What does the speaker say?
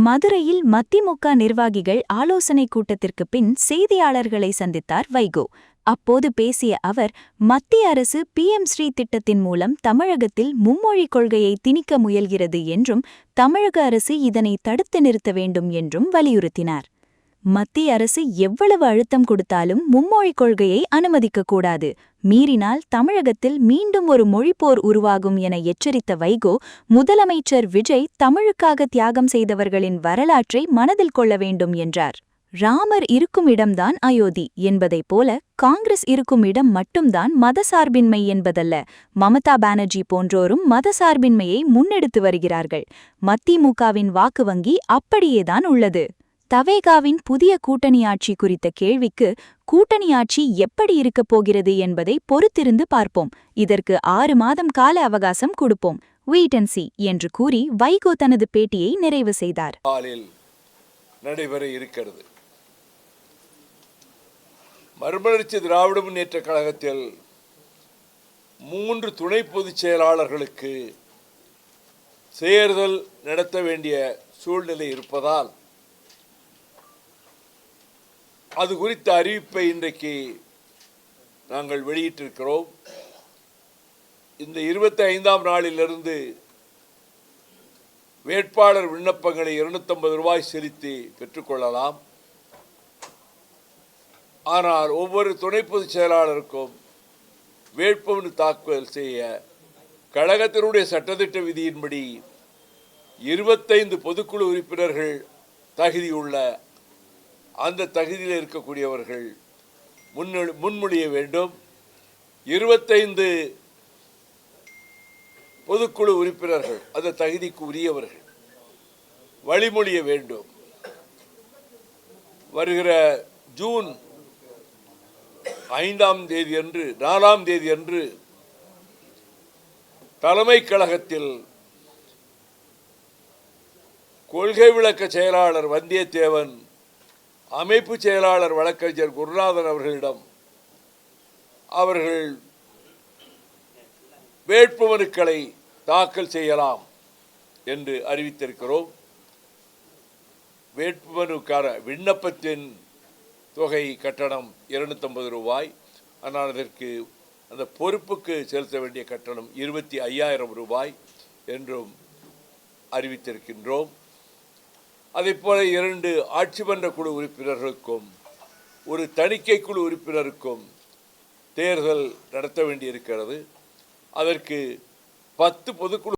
மதுரையில் மதிமுக நிர்வாகிகள் ஆலோசனைக் கூட்டத்திற்கு பின் செய்தியாளர்களை சந்தித்தார் வைகோ. அப்போது பேசிய அவர், மத்திய அரசு PM ஸ்ரீ திட்டத்தின் மூலம் தமிழகத்தில் மும்மொழிக் கொள்கையை திணிக்க முயல்கிறது என்றும், தமிழக அரசு இதனை தடுத்து நிறுத்த வேண்டும் என்றும் வலியுறுத்தினார். மத்திய அரசு எவ்வளவு அழுத்தம் கொடுத்தாலும் மும்மொழிக் கொள்கையை அனுமதிக்கக்கூடாது, மீறினால் தமிழகத்தில் மீண்டும் ஒரு மொழிப்போர் உருவாகும் என எச்சரித்த வைகோ, முதலமைச்சர் விஜய் தமிழுக்காக தியாகம் செய்தவர்களின் வரலாற்றை மனதில் கொள்ள வேண்டும் என்றார். ராமர் இருக்கும் இடம்தான் அயோத்தி என்பதைப் போல காங்கிரஸ் இருக்கும் இடம் மட்டும்தான் மதசார்பின்மை என்பதல்ல. மமதா பானர்ஜி போன்றோரும் மதசார்பின்மையை முன்னெடுத்து வருகிறார்கள். மதிமுகவின் வாக்கு வங்கி அப்படியேதான் உள்ளது. தவேகாவின் புதிய கூட்டணி ஆட்சி குறித்த கேள்விக்கு, கூட்டணி ஆட்சி எப்படி இருக்கப் போகிறது என்பதை பொறுத்திருந்து பார்ப்போம், இதற்கு 6 மாதம் கால அவகாசம் கொடுப்போம், வெயிட் அண்ட் சீ என்று கூறி வைகோ தனது பேட்டியை நிறைவு செய்தார். நடைபெற இருக்கிறது. மறுமலர்ச்சி திராவிட முன்னேற்ற கழகத்தில் 3 துணை பொதுச் செயலாளர்களுக்கு தேர்தல் நடத்த வேண்டிய சூழ்நிலை இருப்பதால் அது குறித்த அறிவிப்பை இன்றைக்கு நாங்கள் வெளியிட்டிருக்கிறோம். இந்த 25ஆம் நாளிலிருந்து வேட்பாளர் விண்ணப்பங்களை ₹250 செலுத்தி பெற்றுக்கொள்ளலாம். ஆனால் ஒவ்வொரு துணை பொதுச் செயலாளருக்கும் வேட்புமனு தாக்கல் செய்ய கழகத்தினுடைய சட்டத்திட்ட விதியின்படி 25 பொதுக்குழு உறுப்பினர்கள் தகுதியுள்ள, அந்த தகுதியில் இருக்கக்கூடியவர்கள் முன்மொழிய வேண்டும். 25 பொதுக்குழு உறுப்பினர்கள் அந்த தகுதிக்கு உரியவர்கள் வழிமொழிய வேண்டும். வருகிற ஜூன் 5ஆம் தேதி அன்று 4ஆம் தேதி அன்று தலைமை கழகத்தில் கொள்கை விளக்க செயலாளர் வந்தியத்தேவன், அமைப்பு செயலாளர் வழக்கறிஞர் குருநாதன் அவர்களிடம் அவர்கள் வேட்புமனுக்களை தாக்கல் செய்யலாம் என்று அறிவித்திருக்கிறோம். வேட்புமனுக்கான விண்ணப்பத்தின் தொகை கட்டணம் ₹250. ஆனால் அதற்கு அந்த பொறுப்புக்கு செலுத்த வேண்டிய கட்டணம் ₹25,000 என்றும் அறிவித்திருக்கின்றோம். அதேபோல 2 ஆட்சி மன்ற குழு உறுப்பினர்களுக்கும் ஒரு தணிக்கை குழு உறுப்பினருக்கும் தேர்தல் நடத்த வேண்டியிருக்கிறது. அதற்கு 10 பொதுக்குழு